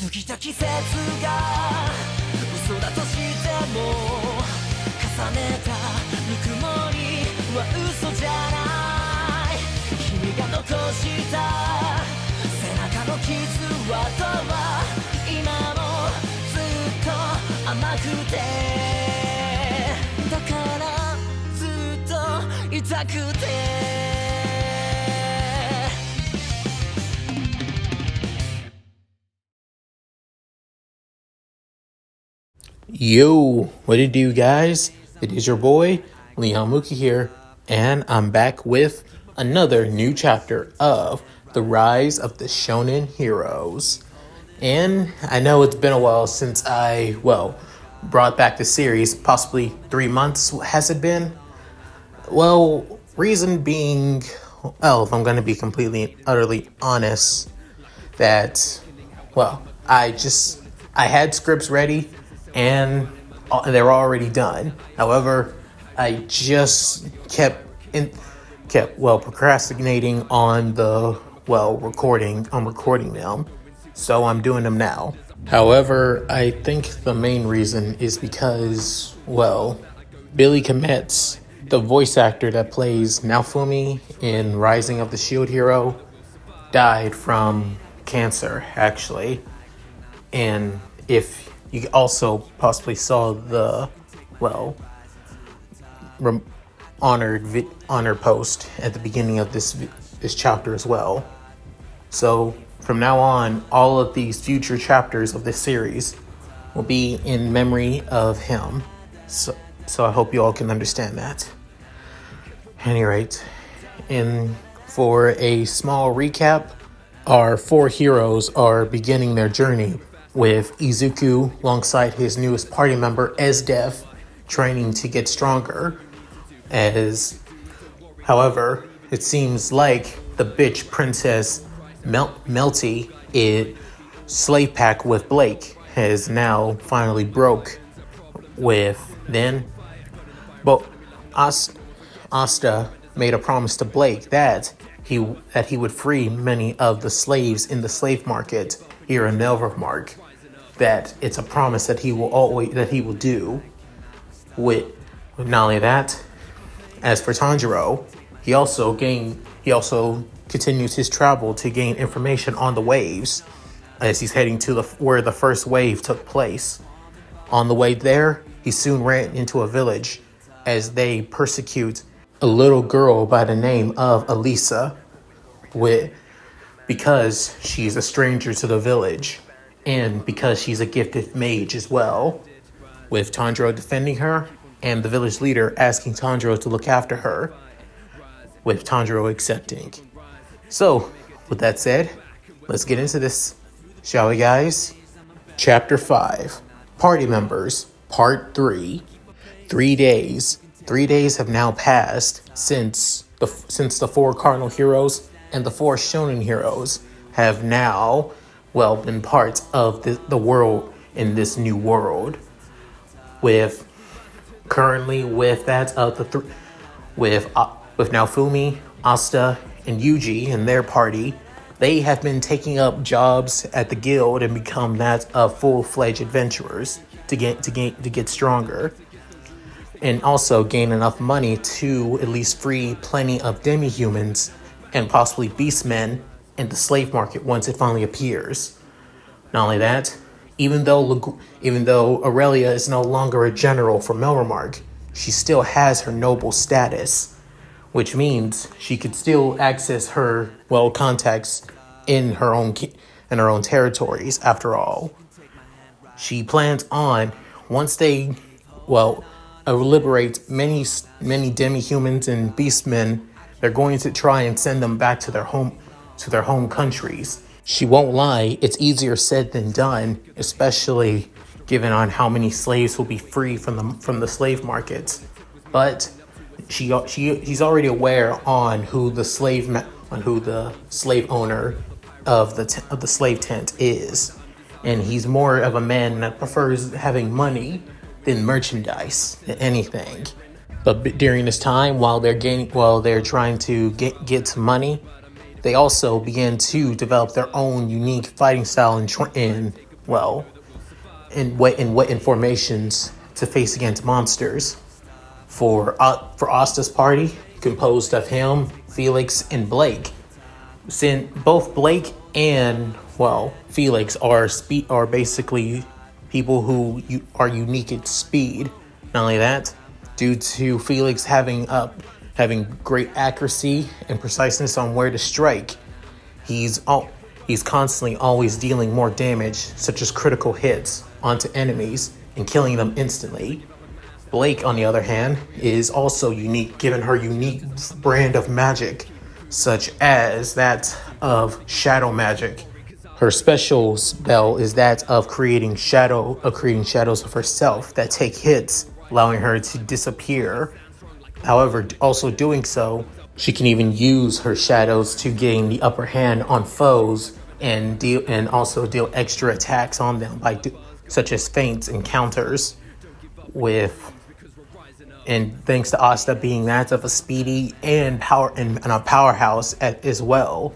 過ぎた季節が嘘だとしても重ねたぬくもりは嘘じゃない君が残した背中の傷跡は今もずっと甘くてだからずっと痛くてYo, what it do, guys? It is your boy, Leon Mookie here, and I'm back with another new chapter of The Rise of the Shonen Heroes. And I know it's been a while since I, brought back the series, possibly 3 months, has it been? Well, reason being, if I'm going to be completely and utterly honest, that, I had scripts ready, and they were already done. However, I just kept procrastinating on recording them. So I'm doing them now. However, I think the main reason is because, Billy Kometz, the voice actor that plays Naofumi in Rising of the Shield Hero, died from cancer, actually. And if you also possibly saw the, honor post at the beginning of this chapter as well. So from now on, all of these future chapters of this series will be in memory of him. So I hope you all can understand that. At any rate, and for a small recap, our four heroes are beginning their journey with Izuku alongside his newest party member, Steph, training to get stronger. However, it seems like the bitch princess Melty, slave pack with Blake, has now finally broke with then. But Asta made a promise to Blake that he would free many of the slaves in the slave market here in Melvermark. That it's a promise that he will do. With not only that, as for Tanjiro, he also continues his travel to gain information on the waves, as he's heading to where the first wave took place. On the way there, he soon ran into a village as they persecute a little girl by the name of Elisa, because she's a stranger to the village. And because she's a gifted mage as well, with Tanjiro defending her and the village leader asking Tanjiro to look after her, with Tanjiro accepting. So, with that said, let's get into this, shall we, guys? Chapter 5, Party Members, Part 3. 3 days. 3 days have now passed since the four cardinal heroes and the four shonen heroes have now been parts of the world in this new world. With Naofumi, Asta, and Yuji and their party, they have been taking up jobs at the guild and become that of full-fledged adventurers to get stronger, and also gain enough money to at least free plenty of demi-humans and possibly beastmen in the slave market once it finally appears. Not only that, even though Aurelia is no longer a general for Melvermark, she still has her noble status, which means she could still access her contacts in her own territories. After all, she plans on, once they liberate many demi-humans and beastmen, they're going to try and send them back to their home countries. She won't lie, it's easier said than done, especially given on how many slaves will be free from the slave markets. But she's already aware on who the slave owner of the slave tent is, and he's more of a man that prefers having money than merchandise than anything. But during this time, while they're trying to get some money, they also begin to develop their own unique fighting style and well, in formations to face against monsters. For Asta's party, composed of him, Felix, and Blake. Since both Blake and Felix are basically people who are unique at speed. Not only that, due to Felix having great accuracy and preciseness on where to strike, he's constantly always dealing more damage, such as critical hits, onto enemies and killing them instantly. Blake, on the other hand, is also unique, given her unique brand of magic, such as that of shadow magic. Her special spell is that of creating shadows of herself that take hits, allowing her to disappear. However, also doing so, she can even use her shadows to gain the upper hand on foes and also deal extra attacks on them such as feints and counters. And thanks to Asta being that of a speedy and a powerhouse as well,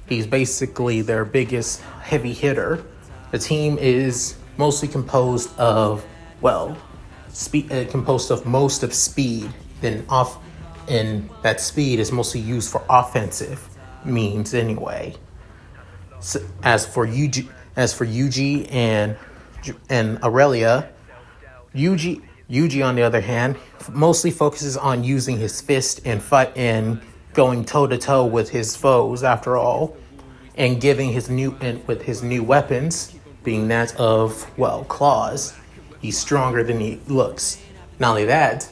he's basically their biggest heavy hitter. The team is mostly composed of most of speed. And that speed is mostly used for offensive means anyway. So, as for Yuji and Aurelia, Yuji, on the other hand, mostly focuses on using his fist and fight and going toe-to-toe with his foes, after all, and with his new weapons, being that of, claws. He's stronger than he looks. Not only that,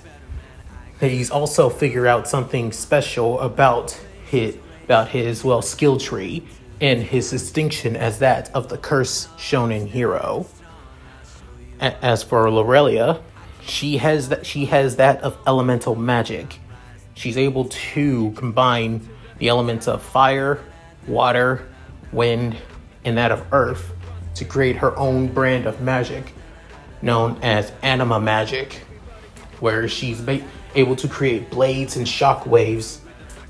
he's also figured out something special about his skill tree and his distinction as that of the cursed shonen hero. As for Aurelia, she has that of elemental magic. She's able to combine the elements of fire, water, wind, and that of earth to create her own brand of magic known as anima magic, where she's able to create blades and shockwaves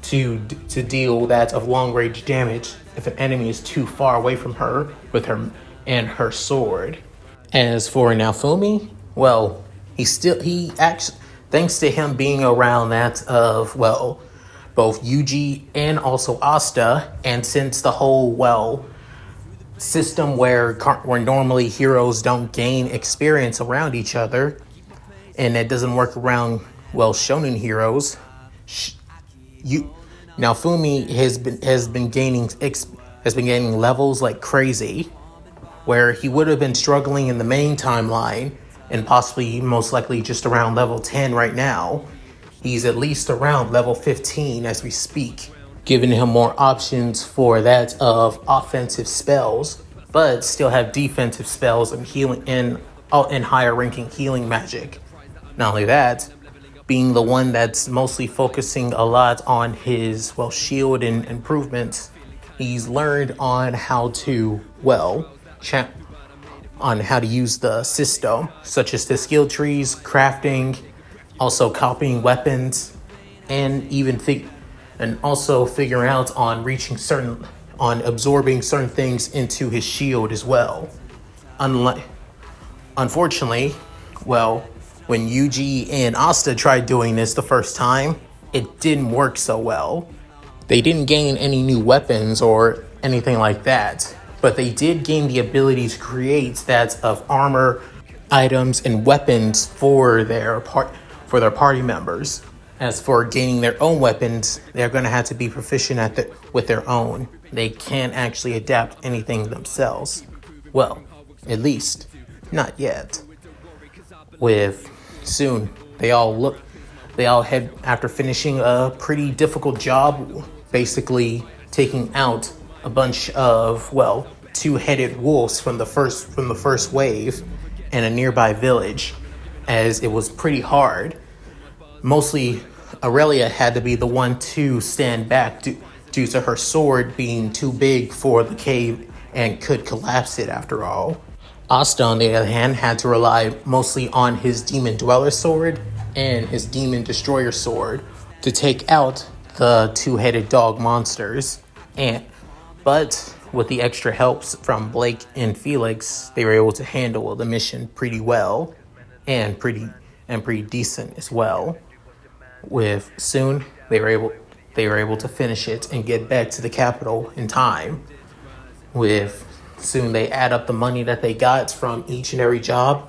to deal that of long-range damage if an enemy is too far away from her with her sword. As for Naofumi, thanks to him being around that of, both Yuji and also Asta, and since the whole, system where normally heroes don't gain experience around each other, and it doesn't work around, shonen heroes, Naofumi has been gaining levels like crazy, where he would have been struggling in the main timeline and possibly most likely just around level 10 right now. He's at least around level 15 as we speak, giving him more options for that of offensive spells, but still have defensive spells and healing and higher ranking healing magic. Not only that, being the one that's mostly focusing a lot on his shield and improvements, he's learned on how to use the system, such as the skill trees, crafting, also copying weapons, and also figuring out on absorbing certain things into his shield as well. Unfortunately, when Yuji and Asta tried doing this the first time, it didn't work so well. They didn't gain any new weapons or anything like that, but they did gain the ability to create that of armor, items, and weapons for their party members. As for gaining their own weapons, they're going to have to be proficient with their own. They can't actually adapt anything themselves. Well, at least, not yet. Soon, they all head after finishing a pretty difficult job, basically taking out a bunch of, two-headed wolves from the first wave in a nearby village, as it was pretty hard. Mostly, Aurelia had to be the one to stand back due to her sword being too big for the cave and could collapse it after all. Asta, on the other hand, had to rely mostly on his Demon Dweller sword and his Demon Destroyer sword to take out the two-headed dog monsters. But with the extra helps from Blake and Felix, they were able to handle the mission pretty well, and pretty decent as well. With soon, they were able to finish it and get back to the capital in time. With soon, they add up the money that they got from each and every job.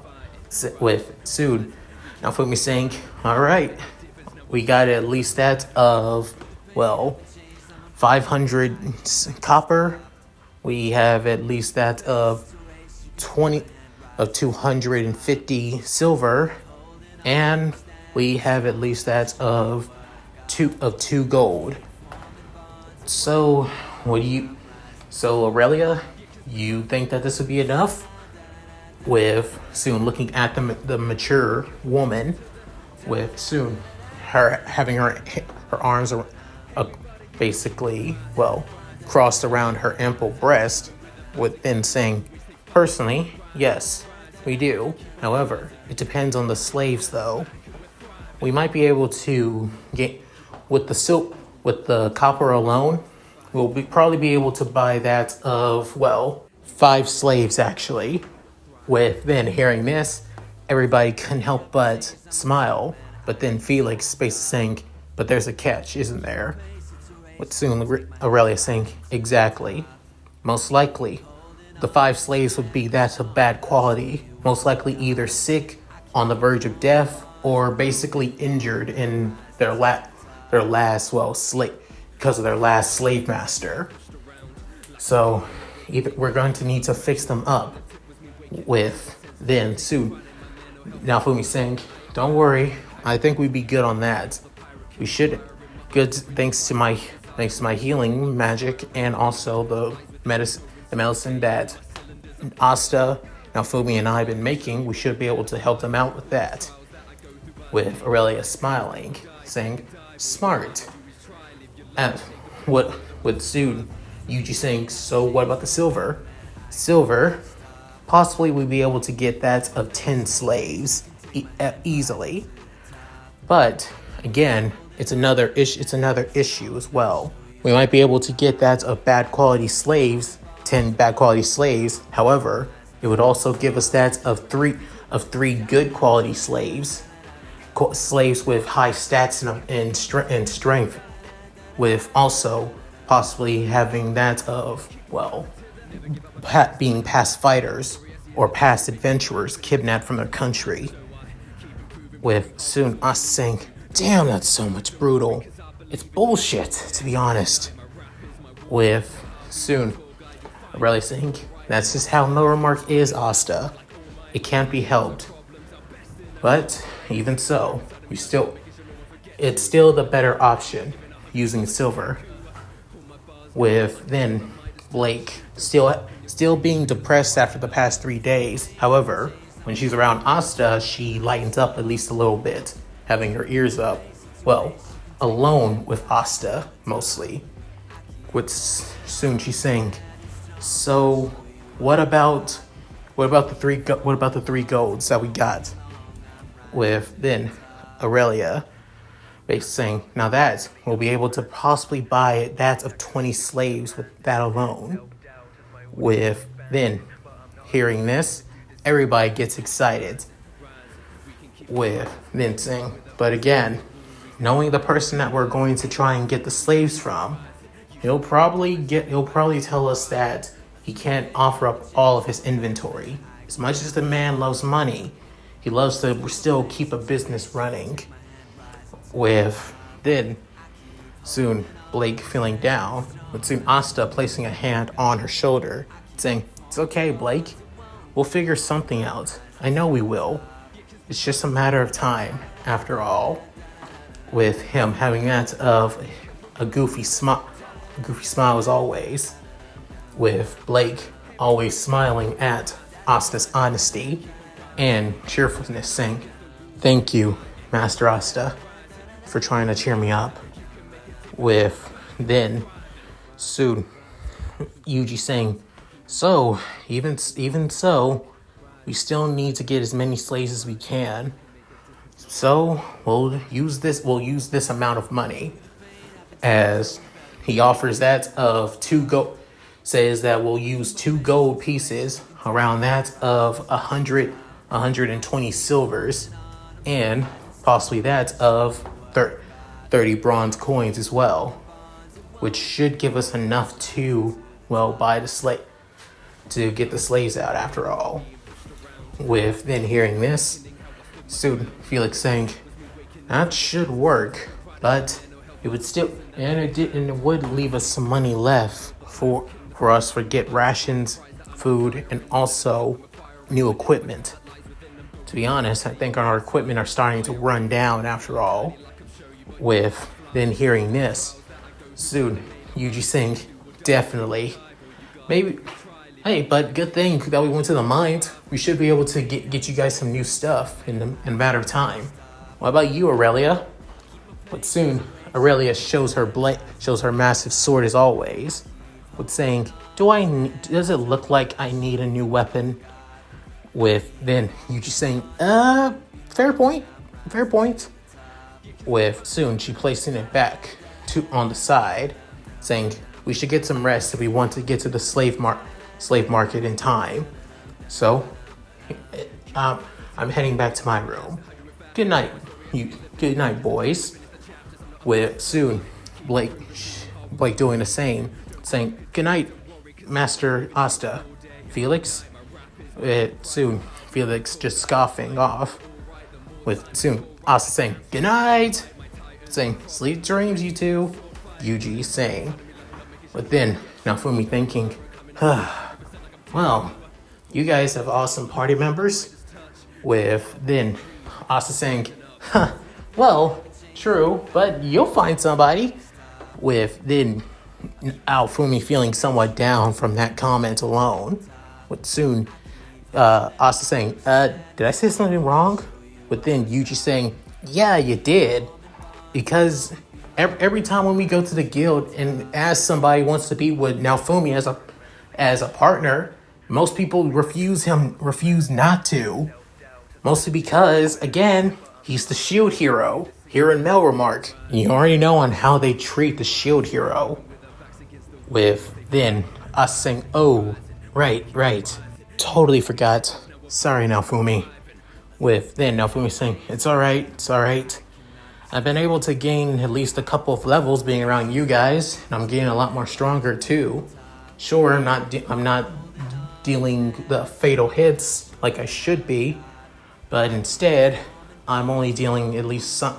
With soon, Naofumi saying, "All right, we got at least that of 500 copper. We have at least that of 250 silver, and we have at least that of two gold. So, Aurelia, you think that this would be enough?" With soon looking at the mature woman, with soon her having her arms basically crossed around her ample breast, with then saying, "Personally, yes, we do. However, it depends on the slaves, though. We might be able to get with the copper alone. We'll probably be able to buy that of 5 slaves actually." With then hearing this, everybody couldn't help but smile. But then Felix basically saying, "But there's a catch, isn't there?" With soon Aurelia saying, "Exactly. Most likely, the 5 slaves would be that of bad quality. Most likely either sick, on the verge of death, or basically injured in their last slave, because of their last slave master. So either we're going to need to fix them up." With then soon Naofumi saying, "Don't worry, I think we'd be good on that. We should, good thanks to my healing magic and also the medicine that Asta, Naofumi, and I have been making. We should be able to help them out with that." With Aurelia smiling, saying, "Smart." And with soon Yuji saying, "So what about the silver?" "Silver, possibly we'd be able to get that of 10 slaves easily. But again, it's another issue as well. We might be able to get that of 10 bad quality slaves. However, it would also give us that of three good quality slaves, slaves with high stats and strength, with also possibly having that of being past fighters or past adventurers kidnapped from their country." With soon us saying, "Damn, that's so much brutal. It's bullshit, to be honest." With soon Aurelia saying, "That's just how Noremark is, Asta. It can't be helped. But even so, it's still the better option, using silver." With then Blake still being depressed after the past 3 days. However, when she's around Asta, she lightens up at least a little bit, having her ears up. Alone with Asta mostly. With soon she's saying, "So, what about the three golds that we got?" With then Aurelia basically saying, "Now that we'll be able to possibly buy that of 20 slaves with that alone." With then hearing this, everybody gets excited. With then saying, "But again, knowing the person that we're going to try and get the slaves from, he'll probably tell us that he can't offer up all of his inventory. As much as the man loves money, he loves to still keep a business running." With then soon Blake feeling down, with soon Asta placing a hand on her shoulder, saying, "It's okay, Blake. We'll figure something out. I know we will. It's just a matter of time, after all." With him having that of a goofy smile as always. With Blake always smiling at Asta's honesty and cheerfulness, saying, "Thank you, Master Asta, for trying to cheer me up." With then soon Yuji saying, "So, even so, we still need to get as many slaves as we can. So we'll use this amount of money," as he offers that of says that we'll use 2 gold pieces, around that of 120 silvers, and possibly that of 30 bronze coins as well, which should give us enough to, well, buy the slave, to get the slaves out after all. With then hearing this, student Felix saying, that should work, but it would still, and it would leave us some money left for us to get rations, food, and also new equipment. To be honest, I think our equipment are starting to run down after all. With then hearing this, soon Yuji saying, definitely. Maybe, hey, but good thing that we went to the mines. We should be able to get you guys some new stuff in a matter of time. What about you, Aurelia? But soon, Aurelia shows her massive sword as always, with saying, does it look like I need a new weapon? With then Yuji saying, fair point. With soon she placing it back on the side, saying, we should get some rest if we want to get to the slave market in time. So, I'm heading back to my room. Good night, boys. With soon Blake doing the same, saying, good night, Master Asta. Felix? Soon Felix just scoffing off. With soon Asta saying, good night, saying, sleep dreams, you two. Yuji saying, but then Naofumi thinking, well, you guys have awesome party members. With then Asta saying, well, true, but you'll find somebody. With then Naofumi feeling somewhat down from that comment alone. With soon Asta saying, did I say something wrong? But then Yuji saying, yeah, you did. Because every time when we go to the guild and ask somebody wants to be with Naofumi as a partner, most people refuse not to. Mostly because, again, he's the shield hero. Here in Mel remark, you already know on how they treat the shield hero. With then us saying, oh, right. Totally forgot. Sorry, Naofumi. With then Naofumi saying, it's alright. I've been able to gain at least a couple of levels being around you guys, and I'm getting a lot more stronger too. Sure, I'm not dealing the fatal hits like I should be, but instead, I'm only dealing at least some.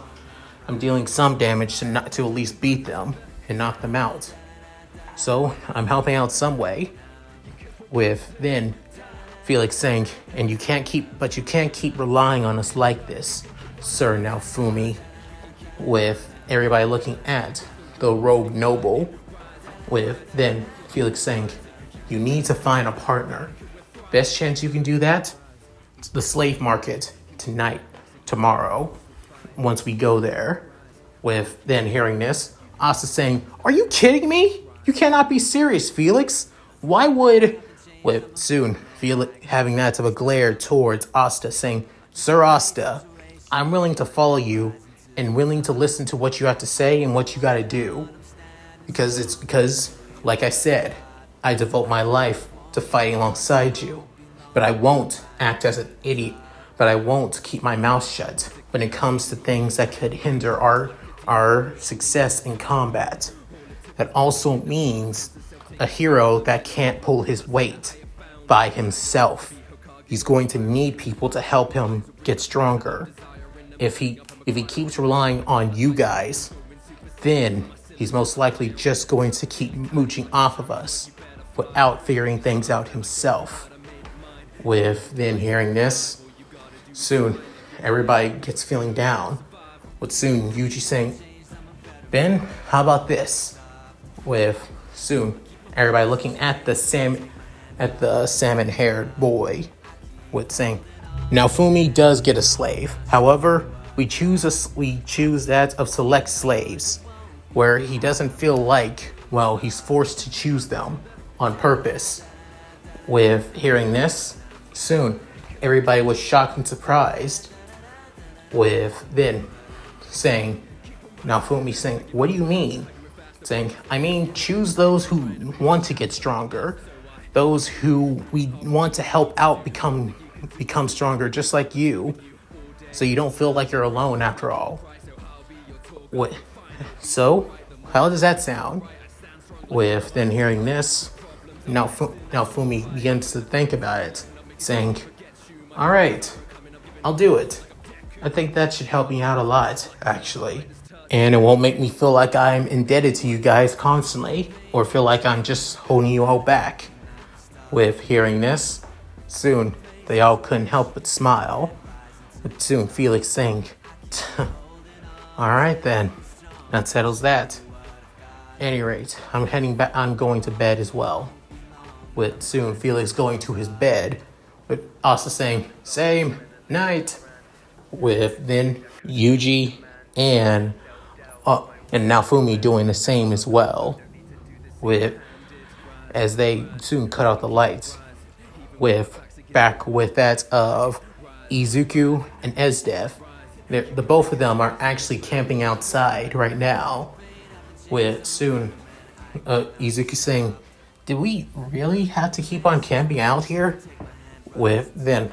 I'm dealing some damage to at least beat them and knock them out. So I'm helping out some way. With then Felix saying, and you can't keep relying on us like this, Sir Naofumi. With everybody looking at the rogue noble. With then Felix saying, you need to find a partner. Best chance you can do that? It's the slave market tomorrow, once we go there. With then hearing this, Asta saying, are you kidding me? You cannot be serious, Felix. Why would... With soon Felix having that of a glare towards Asta saying, Sir Asta, I'm willing to follow you and willing to listen to what you have to say and what you gotta do. Because, like I said, I devote my life to fighting alongside you. But I won't act as an idiot. But I won't keep my mouth shut when it comes to things that could hinder our success in combat. That also means a hero that can't pull his weight by himself. He's going to need people to help him get stronger. If he keeps relying on you guys, then he's most likely just going to keep mooching off of us without figuring things out himself. With then hearing this, soon everybody gets feeling down. With soon Yuji saying, Ben, how about this? With soon everybody looking at the salmon-haired boy. With saying, Naofumi does get a slave. However, we choose that of select slaves, where he doesn't feel like, well, he's forced to choose them on purpose. With hearing this, soon everybody was shocked and surprised. With then saying, Naofumi saying, what do you mean? saying, I mean, choose those who want to get stronger, those who we want to help out become stronger, just like you, so you don't feel like you're alone after all. What? So, how does that sound? With then hearing this, Naofumi begins to think about it, saying, all right, I'll do it. I think that should help me out a lot, actually. And it won't make me feel like I'm indebted to you guys constantly, or feel like I'm just holding you all back. With hearing this, soon they all couldn't help but smile. But soon Felix saying, all right then, that settles that. Any rate, I'm heading back. I'm going to bed as well. With soon Felix going to his bed, but also saying, same night. With then Yuji and Naofumi doing the same as well. With as they soon cut out the lights. With back with that of Izuku and Steph. The both of them are actually camping outside right now. With soon Izuku saying, did we really have to keep on camping out here? With then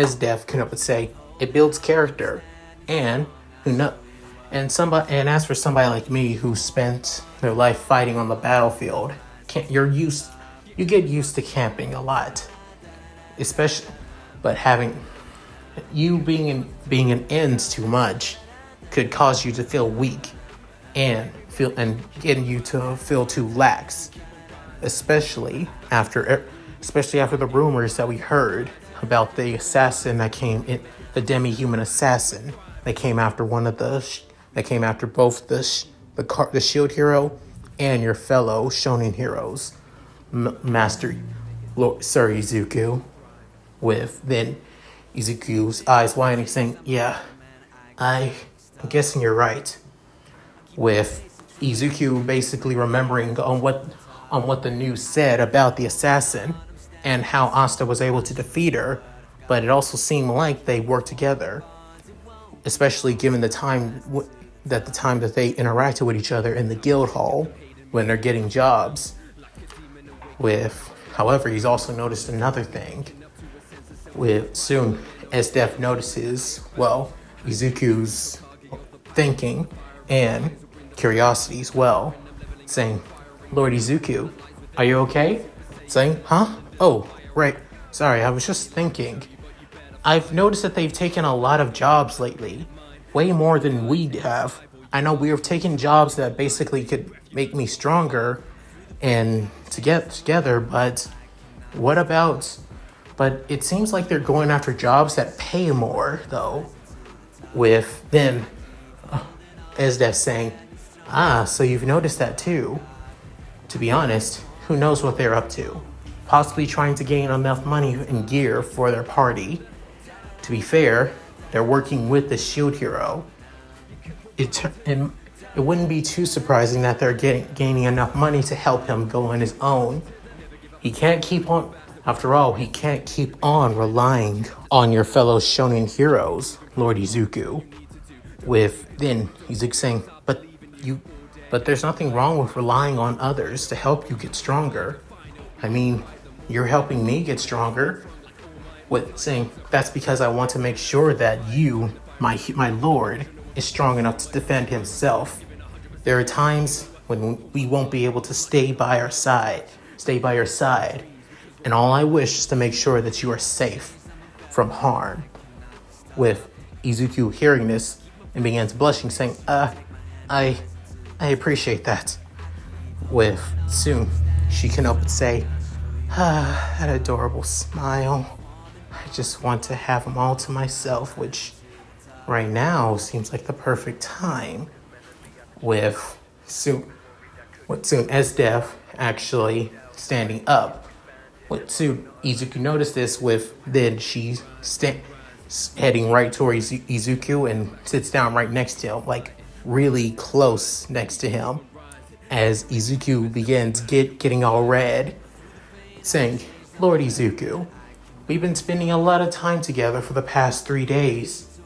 Steph can up and say, it builds character. And as for somebody like me who spent their life fighting on the battlefield, you get used to camping a lot. Especially but having you being an ends too much could cause you to feel weak and getting you to feel too lax, especially after the rumors that we heard about the assassin that came in, the demi-human assassin that came after both the shield hero and your fellow shonen heroes, Master Sir Izuku. With then Izuku's eyes widening, saying, yeah, I'm guessing you're right. With Izuku basically remembering on what the news said about the assassin and how Asta was able to defeat her, but it also seemed like they worked together, especially given the time that they interacted with each other in the guild hall when they're getting jobs. However, he's also noticed another thing. With soon, as Steph notices, Izuku's thinking and curiosity as well, saying, Lord Izuku, are you okay? Saying, huh? Oh, right. Sorry, I was just thinking. I've noticed that they've taken a lot of jobs lately. Way more than we have. I know we have taken jobs that basically could make me stronger and to get together, but but it seems like they're going after jobs that pay more, though. With then Esdev saying, so you've noticed that too. To be honest, who knows what they're up to? Possibly trying to gain enough money and gear for their party. To be fair, they're working with the shield hero. It wouldn't be too surprising that they're gaining enough money to help him go on his own. After all, he can't keep on relying on your fellow shonen heroes, Lord Izuku. With then Izuku saying, but there's nothing wrong with relying on others to help you get stronger. I mean, you're helping me get stronger. With saying, that's because I want to make sure that you, my lord, is strong enough to defend himself. There are times when we won't be able to stay by your side. And all I wish is to make sure that you are safe from harm. With Izuku hearing this and begins blushing, saying, I appreciate that. With soon, she can up and say, that adorable smile. I just want to have them all to myself, which right now seems like the perfect time. With soon as Steph actually standing up. Soon Izuku noticed this then she's heading right towards Izuku and sits down right next to him, like really close next to him, as Izuku begins getting all red, saying, Lord Izuku, we've been spending a lot of time together for the past 3 days.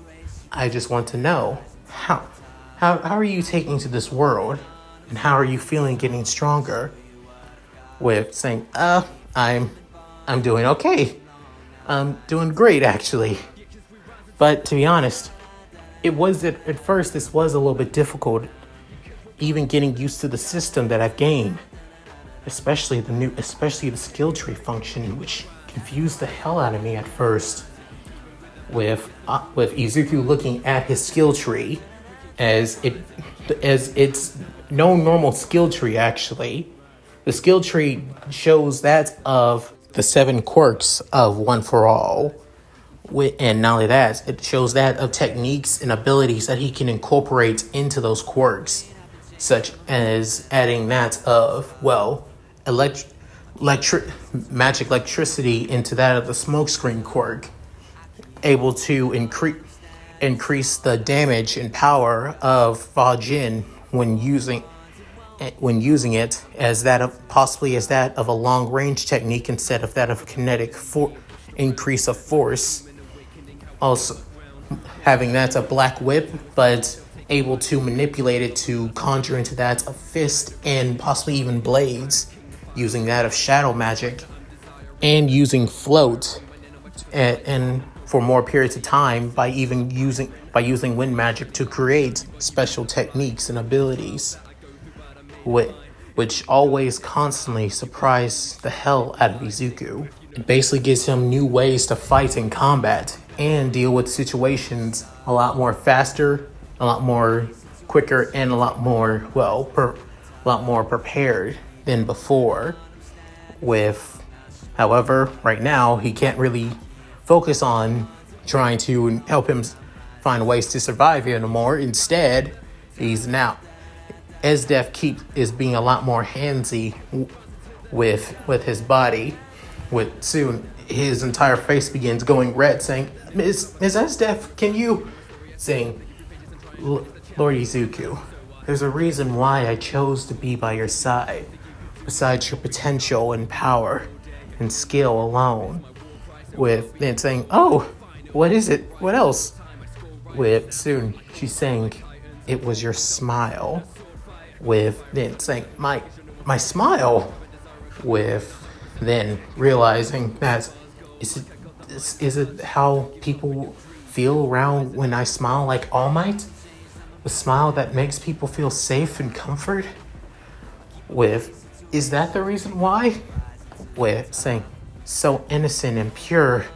I just want to know, how are you taking to this world? And how are you feeling getting stronger? With saying, I'm doing okay. I'm doing great, actually. But to be honest, it was at first this was a little bit difficult, even getting used to the system that I've gained, especially the skill tree function, which confused the hell out of me at first. With Izuku looking at his skill tree as it's no normal skill tree actually. The skill tree shows that of the 7 quirks of One for All. And not only that, it shows that of techniques and abilities that he can incorporate into those quirks, such as adding that of, magic electricity into that of the smokescreen quirk, able to increase the damage and power of Fa-Jin when using it as that of a long range technique instead of that of kinetic increase of force. Also, having that a black whip, but able to manipulate it to conjure into that a fist and possibly even blades, using that of shadow magic, and using float and for more periods of time by using wind magic to create special techniques and abilities, which always constantly surprise the hell out of Izuku. It basically gives him new ways to fight in combat and deal with situations a lot more faster, a lot more quicker, and a lot more prepared than before. However, right now he can't really focus on trying to help him find ways to survive anymore. Instead, Steph is being a lot more handsy with his body. With soon his entire face begins going red, saying, Ms. Steph, can you saying, Lord Izuku, there's a reason why I chose to be by your side, besides your potential and power and skill alone. With then saying, oh, what is it? What else? With soon she's saying, it was your smile. With then saying, my smile. With then realizing that is it how people feel around when I smile like All Might? A smile that makes people feel safe and comfort? Is that the reason why? With saying, so innocent and pure.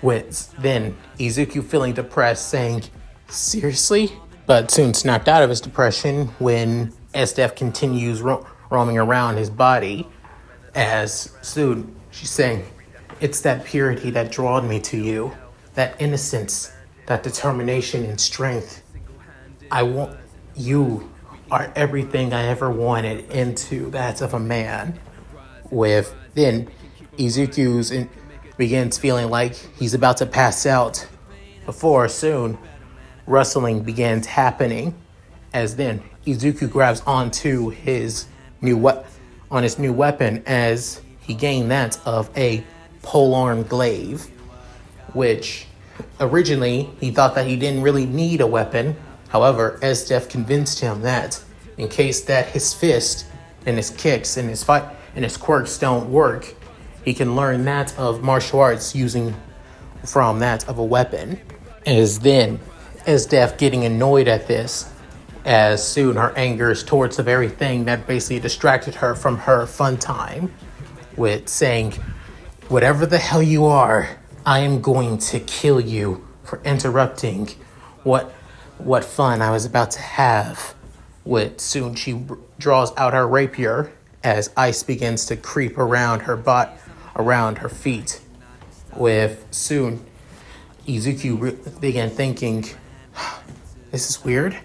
With then Izuku feeling depressed, saying, seriously? But soon snapped out of his depression when Steph continues roaming around his body. As soon she's saying, it's that purity that drawed me to you, that innocence, that determination and strength. You are everything I ever wanted into that of a man. With then Izuku begins feeling like he's about to pass out before soon rustling begins happening, as then Izuku grabs onto his new weapon as he gained that of a polearm glaive, which originally he thought that he didn't really need a weapon. However, Steph convinced him that in case that his fist and his kicks and his fight and his quirks don't work, he can learn that of martial arts using from that of a weapon. As Steph getting annoyed at this, as soon her anger is towards the very thing that basically distracted her from her fun time, with saying, whatever the hell you are, I am going to kill you for interrupting what fun I was about to have. With soon she draws out her rapier as ice begins to creep around her feet. With soon Izuku began thinking, this is weird.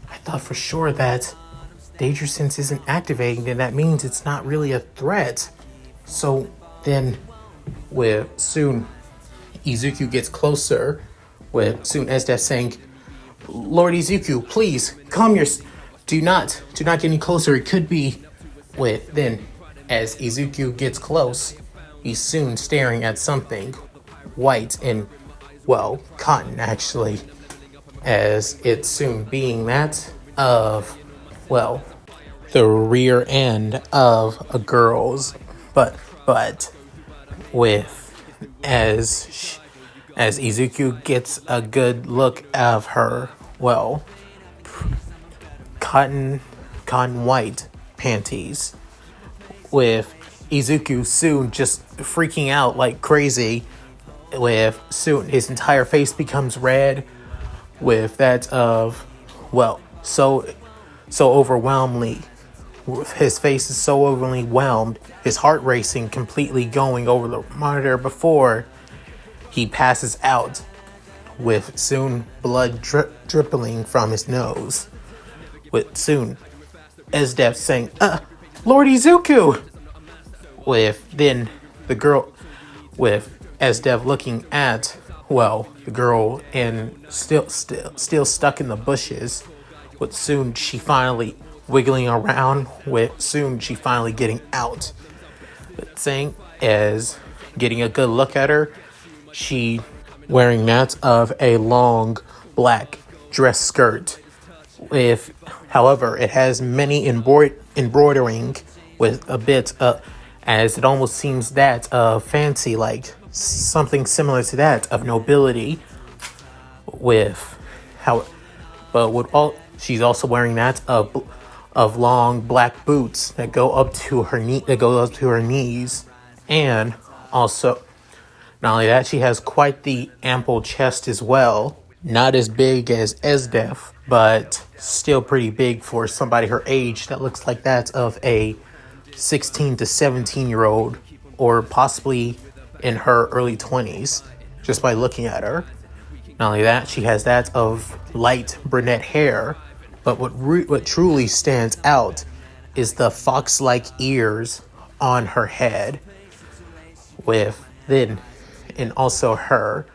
I thought for sure that Danger Sense isn't activating, then that means it's not really a threat. So then, with soon Izuku gets closer, with soon Steph saying, Lord Izuku, please, do not get any closer, it could be. With then, as Izuku gets close, he's soon staring at something white and, cotton actually, as it's soon being that of, the rear end of a girl's butt with as Izuku gets a good look of her, well, cotton white panties, with Izuku soon just freaking out like crazy, with soon his entire face becomes red, with that of, well, so overwhelmingly, his face is so overwhelmed, his heart racing, completely going over the monitor before he passes out, with soon blood dripping from his nose, with soon Steph saying, Lord Izuku! With then the girl, with Steph looking at, well, the girl and still stuck in the bushes, with soon she finally wiggling around, with soon she finally getting out. But saying as getting a good look at her, she wearing that of a long black dress skirt, with, however, it has many embroidering with a bit as it almost seems that fancy, like something similar to that of nobility, with how, but with all, she's also wearing that of long black boots that go up to her knees, and also not only that, she has quite the ample chest as well. Not as big as Steph, but still pretty big for somebody her age. That looks like that of a 16 to 17-year-old, or possibly in her early 20s, just by looking at her. Not only that, she has that of light brunette hair, but what truly stands out is the fox-like ears on her head, with then, and also her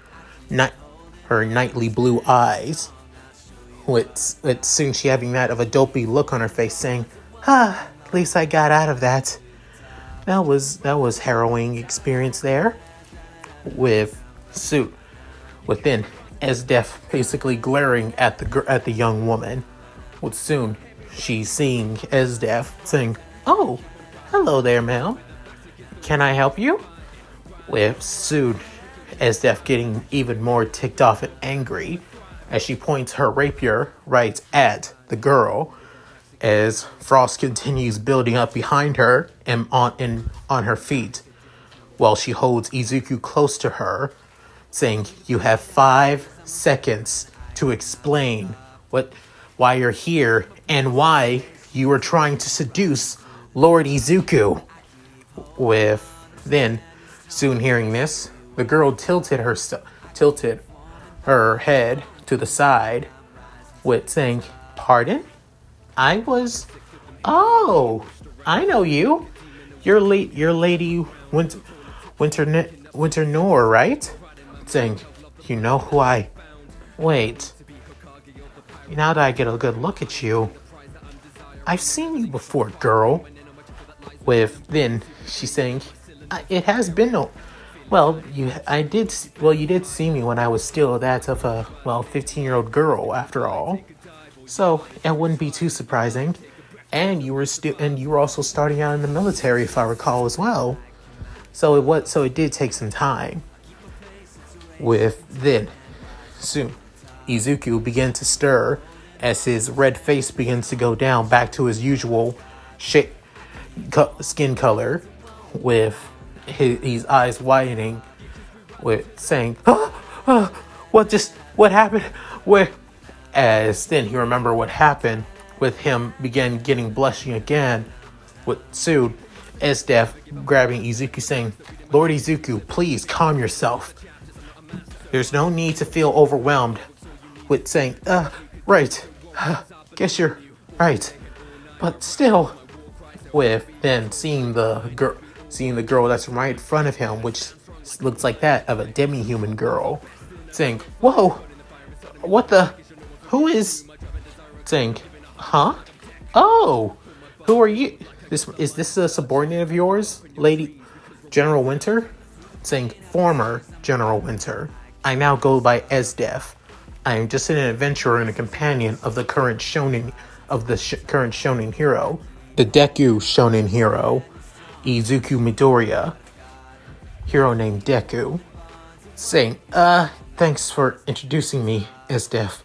nightly blue eyes, with soon she having that of a dopey look on her face, saying, at least I got out of that. That was harrowing experience there. With suit, within Steph basically glaring at the young woman. With soon she's seeing Steph saying, "Oh, hello there, ma'am. Can I help you?" With soon Steph getting even more ticked off and angry as she points her rapier right at the girl, as frost continues building up behind her and on her feet, while she holds Izuku close to her, saying, "You have 5 seconds to explain why you're here and why you are trying to seduce Lord Izuku." With then, soon hearing this, the girl tilted her head to the side, with saying, "Pardon? Oh, I know you. You're Lady Winter Noor, right?" Saying, "You know who I... Wait. Now that I get a good look at you, I've seen you before, girl." With then, she's saying, "It has been no... Well, you did see me when I was still that of a, 15-year-old girl, after all. So, it wouldn't be too surprising. And you were also starting out in the military, if I recall, as well. So it did take some time." With then, soon, Izuku began to stir as his red face begins to go down back to his usual skin color, with his eyes widening, with saying, what happened? Where? As then he remembered what happened, with him began getting blushing again, with soon Steph grabbing Izuku, saying, "Lord Izuku, please calm yourself. There's no need to feel overwhelmed." With saying, right, guess you're right, but still." With then seeing the girl that's right in front of him, which looks like that of a demi-human girl, saying, "Whoa, what the, who is," saying, "Huh? Oh, who are you? Is this a subordinate of yours, Lady General Winter?" Saying, "Former General Winter. I now go by Steph. I am just an adventurer and a companion of the current Shonen hero, the Deku Shonen hero, Izuku Midoriya, hero named Deku, saying, thanks for introducing me, Steph.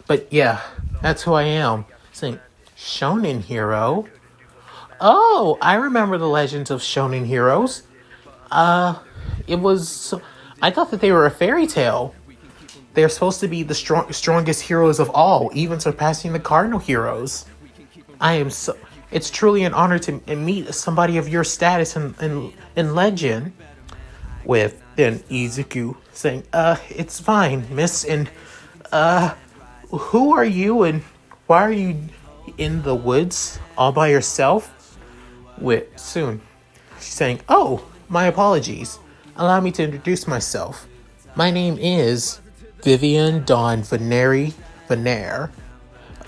But yeah, that's who I am. Saying, Shonen hero? Oh, I remember the legends of Shonen heroes. It was... I thought that they were a fairy tale. They're supposed to be the strongest heroes of all, even surpassing the cardinal heroes. It's truly an honor to meet somebody of your status and legend. With then Izuku saying, it's fine, miss, and, who are you and why are you in the woods all by yourself? With soon, she's saying, oh, my apologies. Allow me to introduce myself. My name is Vivian Dawn Venere,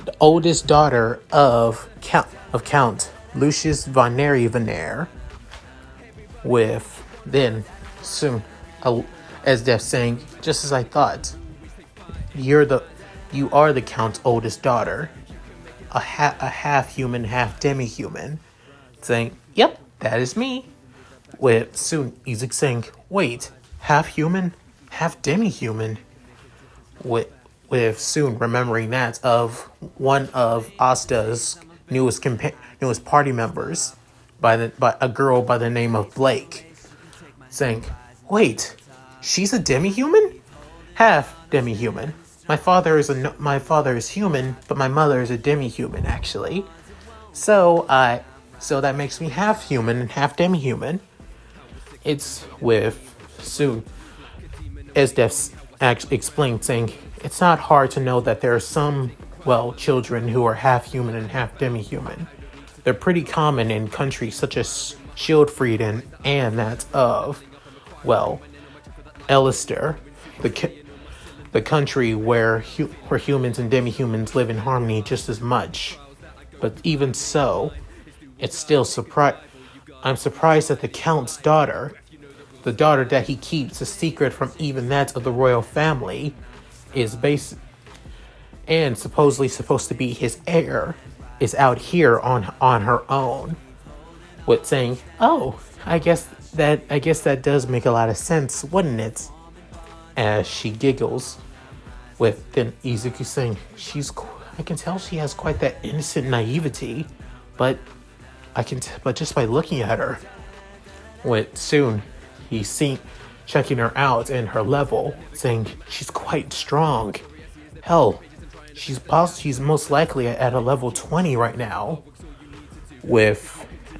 the oldest daughter of Count Lucius Venere. With then soon, as Steph saying, just as I thought, you are the Count's oldest daughter, a half human, half demi-human. Saying, yep, that is me. With soon Izuku saying, wait, half human, half demi-human. With soon remembering that of one of Asta's newest party members by a girl by the name of Blake, saying, wait, she's a demi-human? Half demi-human. My father is human, but my mother is a demi-human actually. So that makes me half human and half demi-human. It's with soon, as Steph actually explained, saying it's not hard to know that there are some, children who are half human and half demi-human. They're pretty common in countries such as Shieldfried and that of, Elister, the country where humans and demi-humans live in harmony just as much. But even so, it's still I'm surprised that the Count's daughter, the daughter that he keeps a secret from even that of the royal family, is and supposedly supposed to be his heir, is out here on her own. With saying, oh, I guess that does make a lot of sense, wouldn't it? As she giggles, with then Izuku saying, I can tell she has quite that innocent naivety, but just by looking at her. With soon, he's seen checking her out and her level, saying she's quite strong. Hell, she's most likely at a level 20 right now.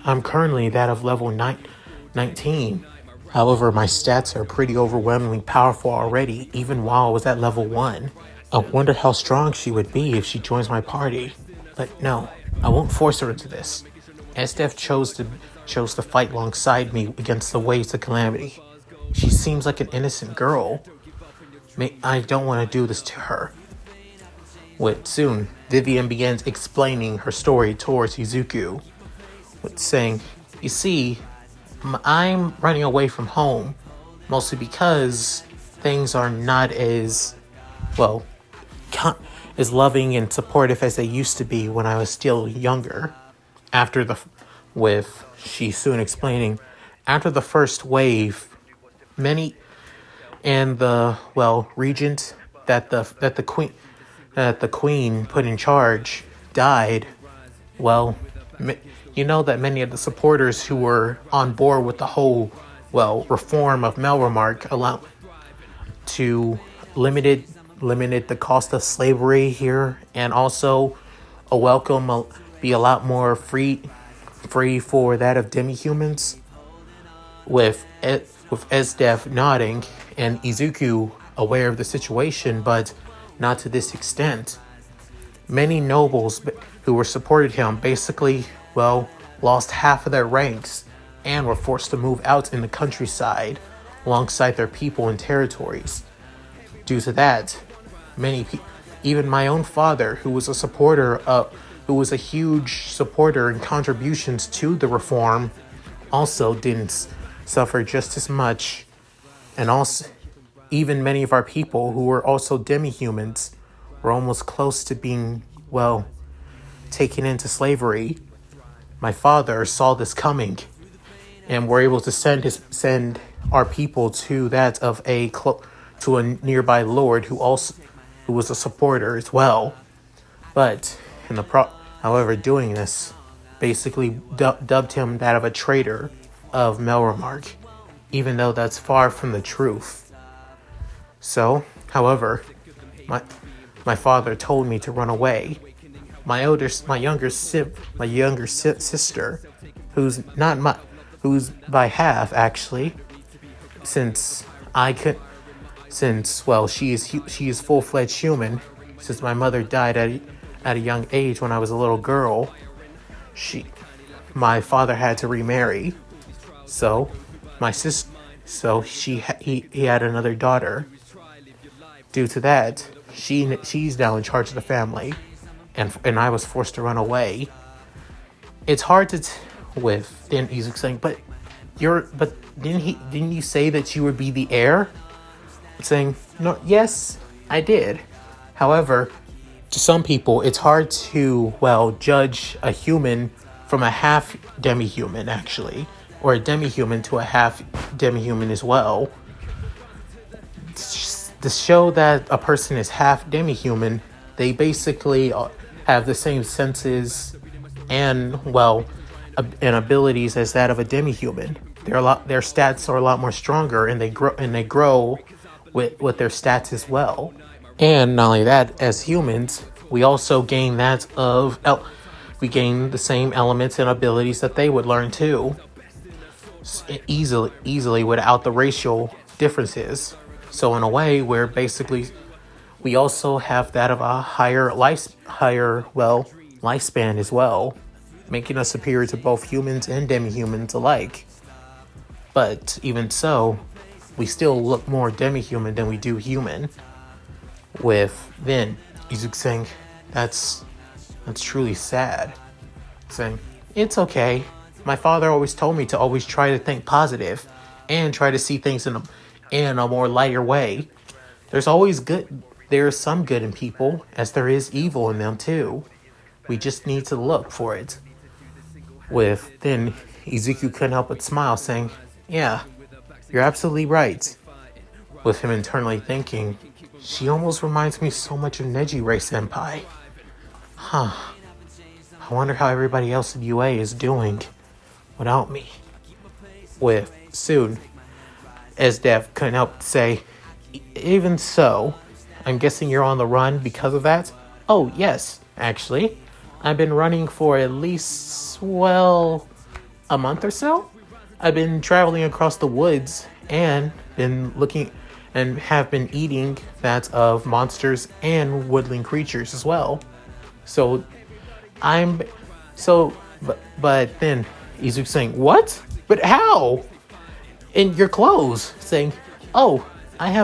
I'm currently that of level 19. However, my stats are pretty overwhelmingly powerful already, even while I was at level 1. I wonder how strong she would be if she joins my party. But no, I won't force her into this. Steph chose to fight alongside me against the waves of calamity. She seems like an innocent girl. I don't want to do this to her. With soon, Vivian begins explaining her story towards Izuku, with saying, you see, I'm running away from home, mostly because things are not as loving and supportive as they used to be when I was still younger. She's soon explaining, after the first wave, many and the regent that the queen put in charge died. You know that many of the supporters who were on board with the whole reform of Melremark limited the cost of slavery here, and also be a lot more free for that of demi-humans. With Steph nodding and Izuku aware of the situation, but not to this extent. Many nobles who supported him basically, lost half of their ranks and were forced to move out in the countryside alongside their people and territories. Due to that, even my own father, who was a huge supporter and contributions to the reform, also didn't suffer just as much. And also, even many of our people who were also demi-humans were almost close to being, taken into slavery. my father saw this coming and were able to send our people to that of to a nearby lord who was a supporter as well. But however, doing this basically dubbed him that of a traitor of Melromark, even though that's far from the truth. So, however, my father told me to run away. My younger sister, who's by half actually, since she is full-fledged human. Since my mother died at a young age when I was a little girl, my father had to remarry. So he had another daughter. Due to that, she's now in charge of the family, and I was forced to run away. It's hard to then Izuku saying, but didn't you say that you would be the heir? Saying, no, yes, I did. However, to some people, it's hard to, judge a human from a half demi-human, actually, or a demi-human to a half demi-human as well. To show that a person is half demi-human, they basically have the same senses and abilities as that of a demi-human. Their stats are a lot more stronger, and they grow with their stats as well. And not only that, as humans, we also gain we gain the same elements and abilities that they would learn too, easily without the racial differences. So in a way, we also have that of a higher lifespan as well, making us superior to both humans and demi-humans alike. But even so, we still look more demi-human than we do human. With then Izuku saying, that's truly sad. Saying, it's okay. My father always told me to always try to think positive and try to see things in a more lighter way. There's some good in people, as there is evil in them too. We just need to look for it. With then Izuku couldn't help but smile, saying, yeah, you're absolutely right. With him internally thinking, she almost reminds me so much of Neji-Senpai. Huh. I wonder how everybody else in UA is doing without me. With soon, as Dev couldn't help but say, even so, I'm guessing you're on the run because of that? Oh, yes, actually. I've been running for at least, a month or so? I've been traveling across the woods and been looking and have been eating that of monsters and woodland creatures as well. But then Izuku saying, what? But how? In your clothes? Saying, oh, I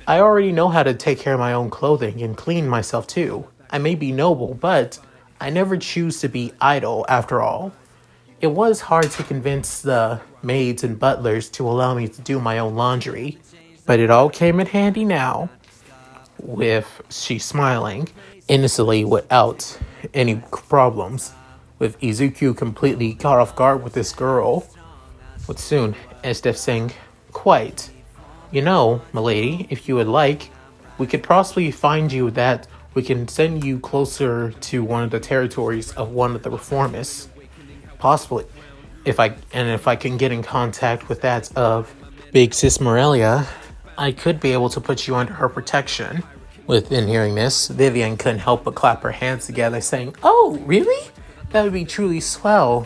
already know how to take care of my own clothing and clean myself too. I may be noble, but I never choose to be idle after all. It was hard to convince the maids and butlers to allow me to do my own laundry, but it all came in handy now. With she smiling innocently without any problems, with Izuku completely caught off guard with this girl. With soon, as Steph saying, quite. You know, milady, if you would like, we could possibly find you that we can send you closer to one of the territories of one of the reformists. Possibly, if I can get in contact with that of Big Sis Morelia, I could be able to put you under her protection. Within hearing this, Vivian couldn't help but clap her hands together, saying, oh, really? That would be truly swell.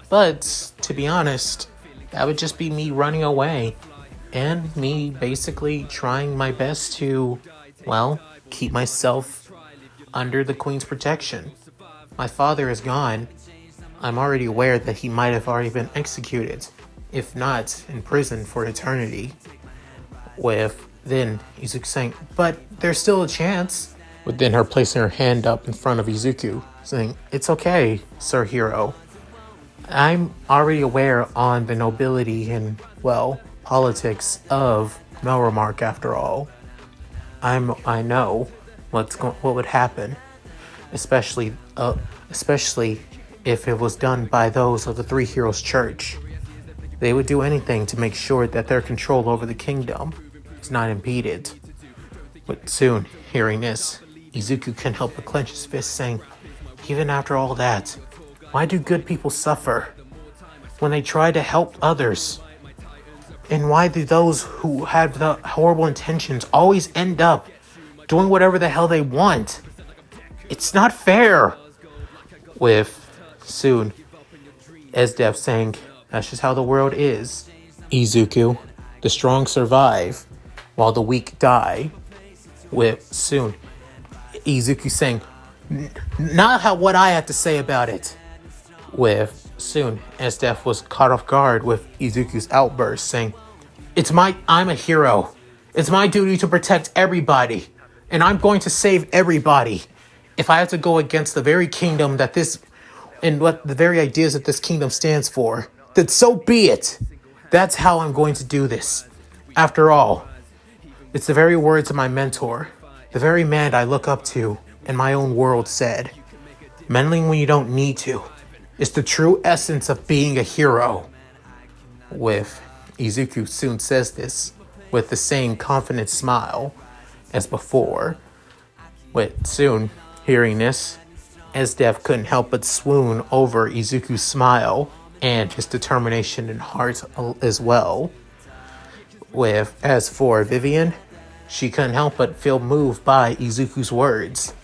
But, to be honest, that would just be me running away. And me basically trying my best to, keep myself under the Queen's protection. My father is gone. I'm already aware that he might have already been executed, if not in prison for eternity. With then Izuku saying, but there's still a chance. With then her placing her hand up in front of Izuku, saying, it's okay, Sir Hero. I'm already aware on the nobility and, politics of Melromark after all. I know what would happen. especially especially if it was done by those of the Three Heroes Church. They would do anything to make sure that their control over the kingdom is not impeded. But soon, hearing this, Izuku couldn't help but clench his fist, saying, "Even after all that, why do good people suffer when they try to help others? And why do those who have the horrible intentions always end up doing whatever the hell they want? It's not fair." With soon Steph saying, "That's just how the world is, Izuku. The strong survive while the weak die." With soon Izuku saying, "Not how what I have to say about it." With soon Steph was caught off guard with Izuku's outburst, saying, I'm a hero. It's my duty to protect everybody, and I'm going to save everybody. If I have to go against the very kingdom that this, and what the very ideas that this kingdom stands for, then so be it. That's how I'm going to do this. After all, it's the very words of my mentor, the very man I look up to in my own world, said, meddling when you don't need to is the true essence of being a hero." With Izuku soon says this with the same confident smile as before. With soon hearing this, Steph couldn't help but swoon over Izuku's smile and his determination and heart as well. As for Vivian, she couldn't help but feel moved by Izuku's words,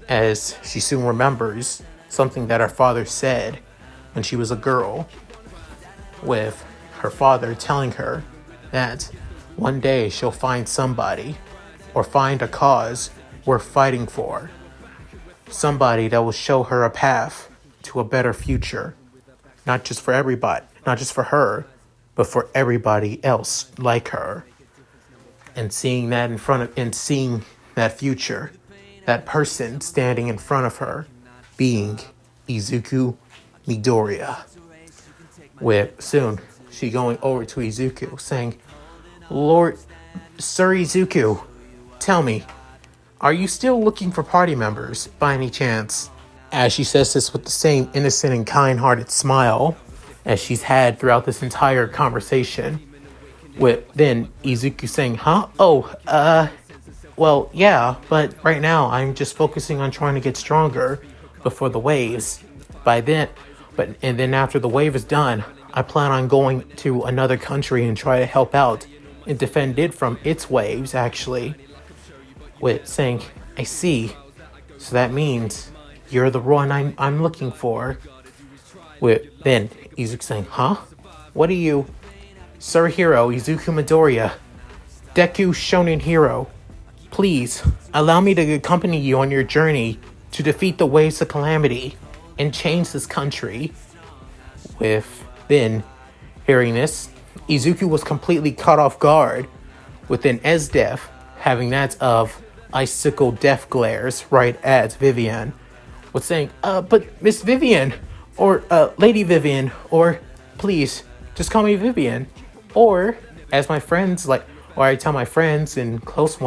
as she soon remembers something that her father said when she was a girl, with her father telling her that one day she'll find somebody or find a cause worth fighting for. Somebody that will show her a path to a better future. Not just for everybody, not just for her, but for everybody else like her. And seeing that seeing that future, that person standing in front of her being Izuku Midoriya. With soon she going over to Izuku saying, "Lord, Sir Izuku, tell me, are you still looking for party members by any chance?" As she says this with the same innocent and kind-hearted smile as she's had throughout this entire conversation. With then Izuku saying, "Huh? Well, yeah, but right now I'm just focusing on trying to get stronger before the waves. And then after the wave is done, I plan on going to another country and try to help out and defend it from its waves, actually." With saying, "I see. So that means you're the one I'm looking for." With then Izuku saying, "Huh? What are you? Sir Hero Izuku Midoriya, Deku Shonen Hero. Please, allow me to accompany you on your journey to defeat the waves of calamity and change this country." With then hearing this, Izuku was completely caught off guard, within Steph having that of icicle death glares right at Vivian, with saying, "But Miss Vivian, or Lady Vivian, or please, just call me Vivian, or as my friends or I tell my friends and close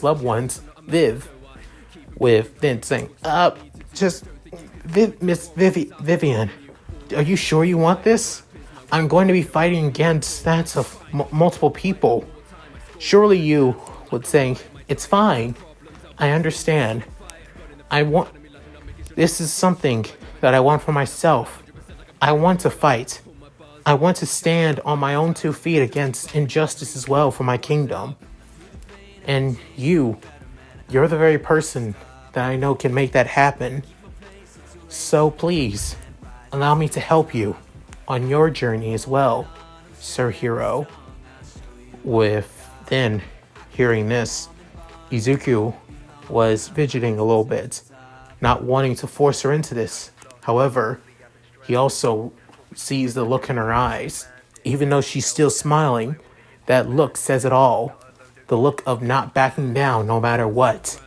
loved ones, Viv." With then saying, just Miss Vivian, are you sure you want this? I'm going to be fighting against that of multiple people. Surely you," would saying, "It's fine. I understand. This is something that I want for myself. I want to fight. I want to stand on my own 2 feet against injustice as well for my kingdom. And you're the very person that I know can make that happen. So please, allow me to help you on your journey as well, Sir Hero." With then hearing this, Izuku was fidgeting a little bit, not wanting to force her into this. However, he also sees the look in her eyes. Even though she's still smiling, that look says it all. The look of not backing down no matter what.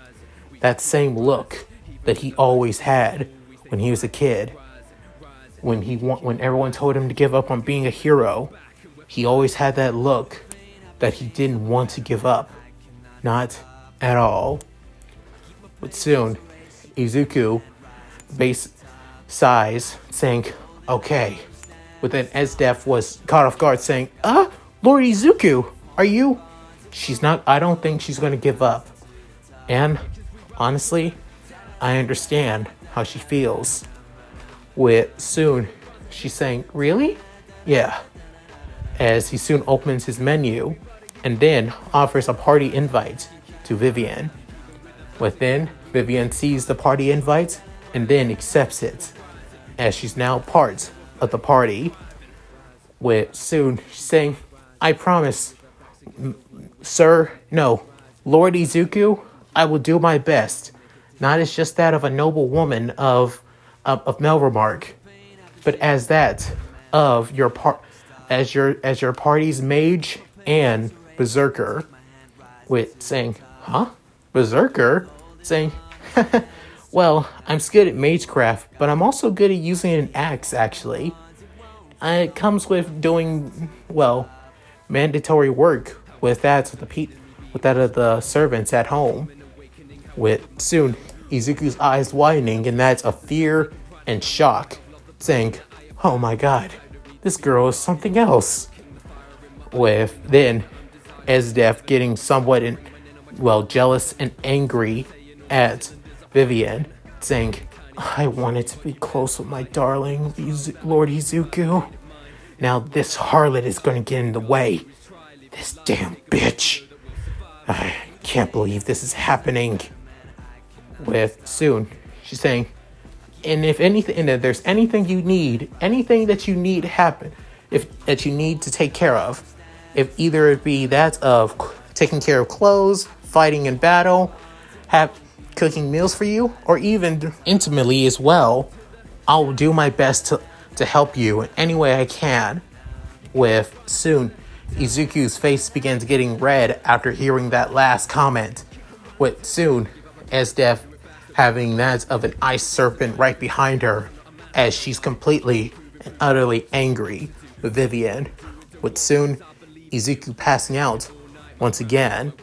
That same look that he always had when he was a kid. When everyone told him to give up on being a hero, he always had that look that he didn't want to give up. Not at all. But soon, Izuku base sighs, saying, okay. But then Steph was caught off guard, saying, Lord Izuku, are you? I don't think she's going to give up. And honestly, I understand how she feels. With soon, she's saying, really? Yeah. As he soon opens his menu and then offers a party invite to Vivian. Within, Vivian sees the party invite and then accepts it, as she's now part of the party. With soon saying, I promise, sir, no, Lord Izuku, I will do my best, not as just that of a noble woman of Melremark, but as that of your as your party's mage and berserker. With saying, huh? Berserker? Saying, well, I'm good at magecraft, but I'm also good at using an axe, actually. It comes with doing, well, mandatory work with that of the servants at home. With soon Izuku's eyes widening, and that's of fear and shock, saying, oh my god, this girl is something else. With then Steph getting somewhat jealous and angry at Vivian, saying, I wanted to be close with my darling Lord Izuku. Now this harlot is going to get in the way. This damn bitch. I can't believe this is happening. With soon, she's saying, and if anything, and if there's anything that you need happen, that you need to take care of, if either it be that of taking care of clothes, fighting in battle, cooking meals for you, or even intimately as well, I'll do my best to help you in any way I can. With soon, Izuku's face begins getting red after hearing that last comment. With soon, Steph having that of an ice serpent right behind her, as she's completely and utterly angry with Vivian. With soon, Izuku passing out once again,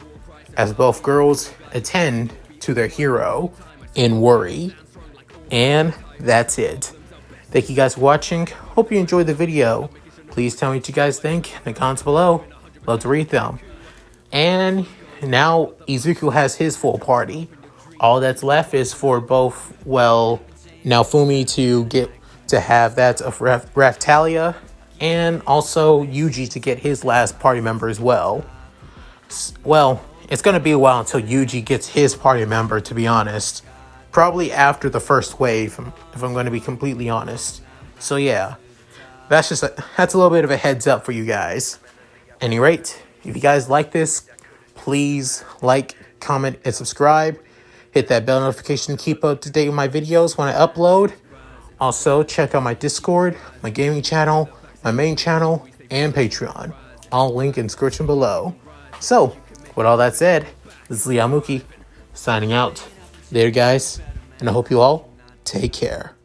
as both girls attend to their hero in worry. And that's it. Thank you guys for watching. Hope you enjoyed the video. Please tell me what you guys think in the comments below. Love to read them. And now Izuku has his full party. All that's left is for both, Naofumi to have that of Raftalia, and also Yuji to get his last party member as well. Well, it's going to be a while until Yuji gets his party member, to be honest. Probably after the first wave, if I'm going to be completely honest. So yeah, that's a little bit of a heads up for you guys. Any rate, if you guys like this, please like, comment, and subscribe. Hit that bell notification to keep up to date with my videos when I upload. Also, check out my Discord, my gaming channel, my main channel, and Patreon. All linked in the description below. So, with all that said, this is Liamuki signing out. Later, guys, and I hope you all take care.